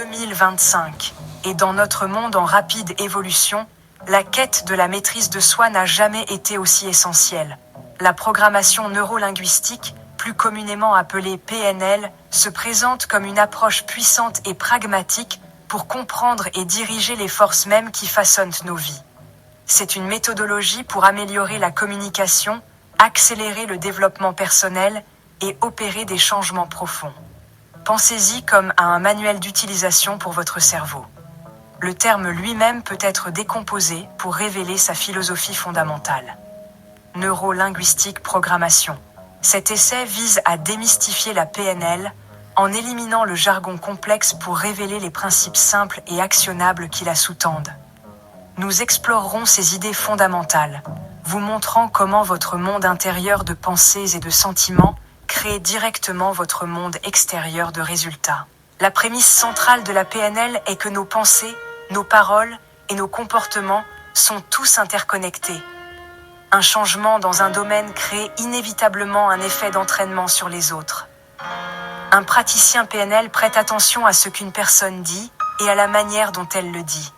2025. Et dans notre monde en rapide évolution, la quête de la maîtrise de soi n'a jamais été aussi essentielle. La programmation neurolinguistique, plus communément appelée PNL, se présente comme une approche puissante et pragmatique pour comprendre et diriger les forces mêmes qui façonnent nos vies. C'est une méthodologie pour améliorer la communication, accélérer le développement personnel et opérer des changements profonds. Pensez-y comme à un manuel d'utilisation pour votre cerveau. Le terme lui-même peut être décomposé pour révéler sa philosophie fondamentale. Neurolinguistique programmation. Cet essai vise à démystifier la PNL en éliminant le jargon complexe pour révéler les principes simples et actionnables qui la sous-tendent. Nous explorerons ces idées fondamentales, vous montrant comment votre monde intérieur de pensées et de sentiments crée directement votre monde extérieur de résultats. La prémisse centrale de la PNL est que nos pensées, nos paroles et nos comportements sont tous interconnectés. Un changement dans un domaine crée inévitablement un effet d'entraînement sur les autres. Un praticien PNL prête attention à ce qu'une personne dit et à la manière dont elle le dit.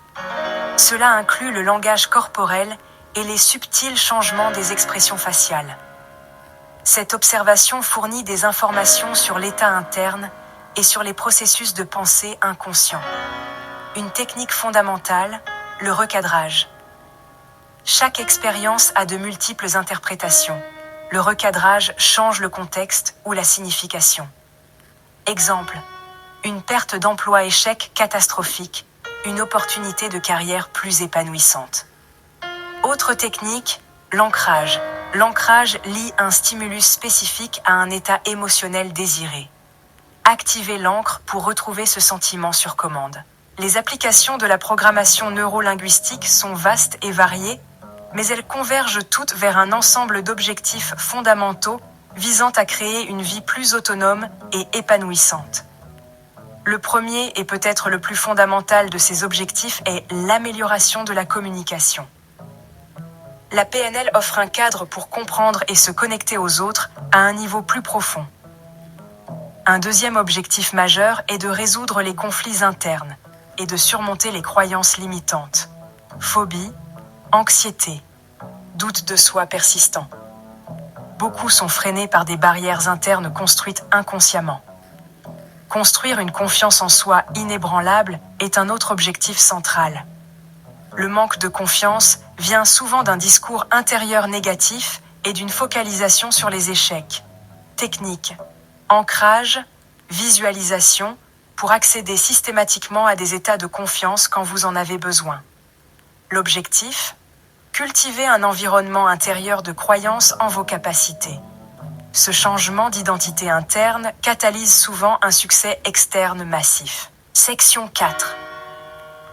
Cela inclut le langage corporel et les subtils changements des expressions faciales. Cette observation fournit des informations sur l'état interne et sur les processus de pensée inconscients. Une technique fondamentale, le recadrage. Chaque expérience a de multiples interprétations. Le recadrage change le contexte ou la signification. Exemple, une perte d'emploi échec catastrophique, une opportunité de carrière plus épanouissante. Autre technique, l'ancrage. L'ancrage lie un stimulus spécifique à un état émotionnel désiré. Activez l'ancre pour retrouver ce sentiment sur commande. Les applications de la programmation neurolinguistique sont vastes et variées, mais elles convergent toutes vers un ensemble d'objectifs fondamentaux visant à créer une vie plus autonome et épanouissante. Le premier et peut-être le plus fondamental de ces objectifs est l'amélioration de la communication. La PNL offre un cadre pour comprendre et se connecter aux autres à un niveau plus profond. Un deuxième objectif majeur est de résoudre les conflits internes et de surmonter les croyances limitantes. Phobie, anxiété, doute de soi persistant. Beaucoup sont freinés par des barrières internes construites inconsciemment. Construire une confiance en soi inébranlable est un autre objectif central. Le manque de confiance vient souvent d'un discours intérieur négatif et d'une focalisation sur les échecs. Technique, ancrage, visualisation, pour accéder systématiquement à des états de confiance quand vous en avez besoin. L'objectif ? Cultiver un environnement intérieur de croyance en vos capacités. Ce changement d'identité interne catalyse souvent un succès externe massif. Section 4.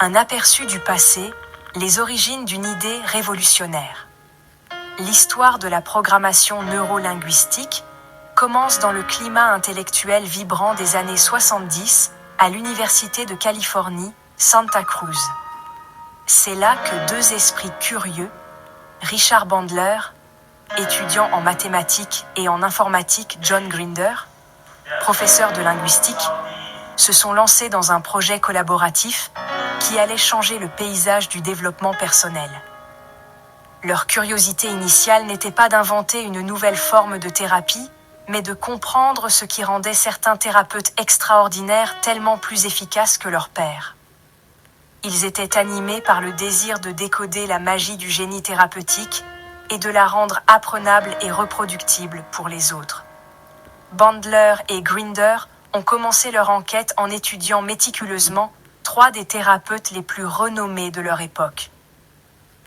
Un aperçu du passé, les origines d'une idée révolutionnaire. L'histoire de la programmation neurolinguistique commence dans le climat intellectuel vibrant des années 70 à l'Université de Californie, Santa Cruz. C'est là que deux esprits curieux, Richard Bandler, étudiant en mathématiques et en informatique John Grinder, professeur de linguistique, se sont lancés dans un projet collaboratif qui allait changer le paysage du développement personnel. Leur curiosité initiale n'était pas d'inventer une nouvelle forme de thérapie, mais de comprendre ce qui rendait certains thérapeutes extraordinaires tellement plus efficaces que leurs pairs. Ils étaient animés par le désir de décoder la magie du génie thérapeutique et de la rendre apprenable et reproductible pour les autres. Bandler et Grinder ont commencé leur enquête en étudiant méticuleusement 3 des thérapeutes les plus renommés de leur époque.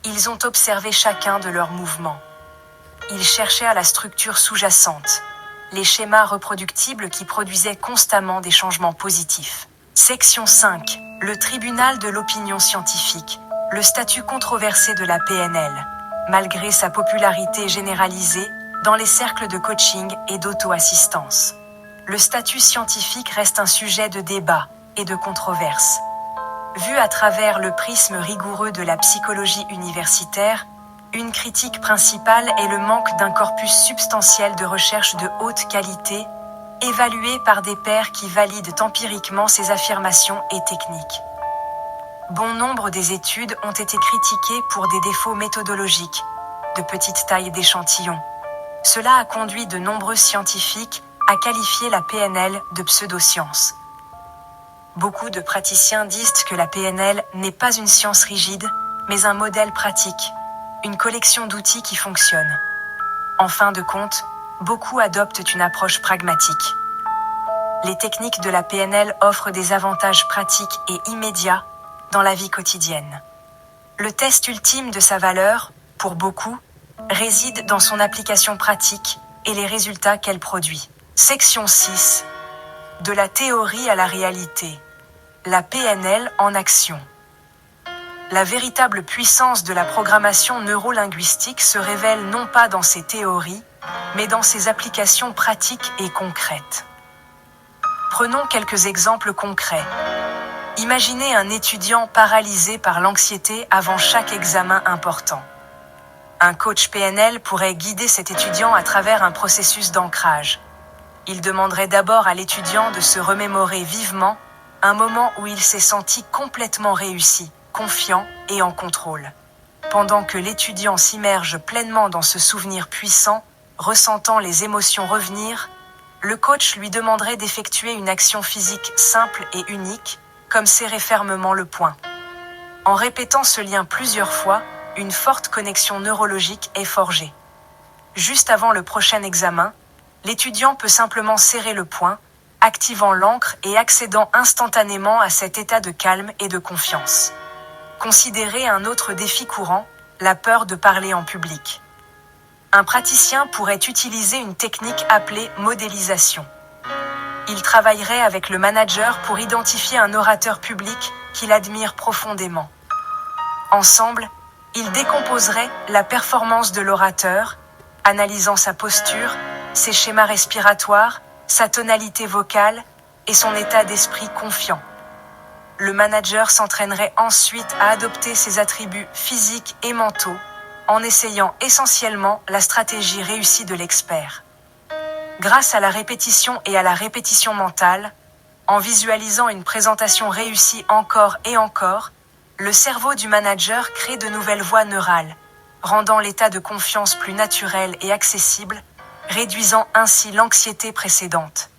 Ils ont observé chacun de leurs mouvements. Ils cherchaient à la structure sous-jacente, les schémas reproductibles qui produisaient constamment des changements positifs. Section 5. Le tribunal de l'opinion scientifique, le statut controversé de la PNL, malgré sa popularité généralisée dans les cercles de coaching et d'auto-assistance. Le statut scientifique reste un sujet de débat et de controverse. Vu à travers le prisme rigoureux de la psychologie universitaire, une critique principale est le manque d'un corpus substantiel de recherche de haute qualité évalué par des pairs qui valident empiriquement ses affirmations et techniques. Bon nombre des études ont été critiquées pour des défauts méthodologiques, de petite taille d'échantillons. Cela a conduit de nombreux scientifiques à qualifier la PNL de pseudoscience. Beaucoup de praticiens disent que la PNL n'est pas une science rigide, mais un modèle pratique, une collection d'outils qui fonctionnent. En fin de compte, beaucoup adoptent une approche pragmatique. Les techniques de la PNL offrent des avantages pratiques et immédiats dans la vie quotidienne. Le test ultime de sa valeur, pour beaucoup, réside dans son application pratique et les résultats qu'elle produit. Section 6. De la théorie à la réalité. La PNL en action. La véritable puissance de la programmation neurolinguistique se révèle non pas dans ses théories, mais dans ses applications pratiques et concrètes. Prenons quelques exemples concrets. Imaginez un étudiant paralysé par l'anxiété avant chaque examen important. Un coach PNL pourrait guider cet étudiant à travers un processus d'ancrage. Il demanderait d'abord à l'étudiant de se remémorer vivement un moment où il s'est senti complètement réussi, confiant et en contrôle. Pendant que l'étudiant s'immerge pleinement dans ce souvenir puissant, ressentant les émotions revenir, le coach lui demanderait d'effectuer une action physique simple et unique, comme serrer fermement le poing. En répétant ce lien plusieurs fois, une forte connexion neurologique est forgée. Juste avant le prochain examen, l'étudiant peut simplement serrer le poing, activant l'encre et accédant instantanément à cet état de calme et de confiance. Considérez un autre défi courant, la peur de parler en public. Un praticien pourrait utiliser une technique appelée modélisation. Il travaillerait avec le manager pour identifier un orateur public qu'il admire profondément. Ensemble, ils décomposeraient la performance de l'orateur, analysant sa posture, ses schémas respiratoires, sa tonalité vocale et son état d'esprit confiant. Le manager s'entraînerait ensuite à adopter ses attributs physiques et mentaux, en essayant essentiellement la stratégie réussie de l'expert. Grâce à la répétition et à la répétition mentale, en visualisant une présentation réussie encore et encore, le cerveau du manager crée de nouvelles voies neurales, rendant l'état de confiance plus naturel et accessible, réduisant ainsi l'anxiété précédente.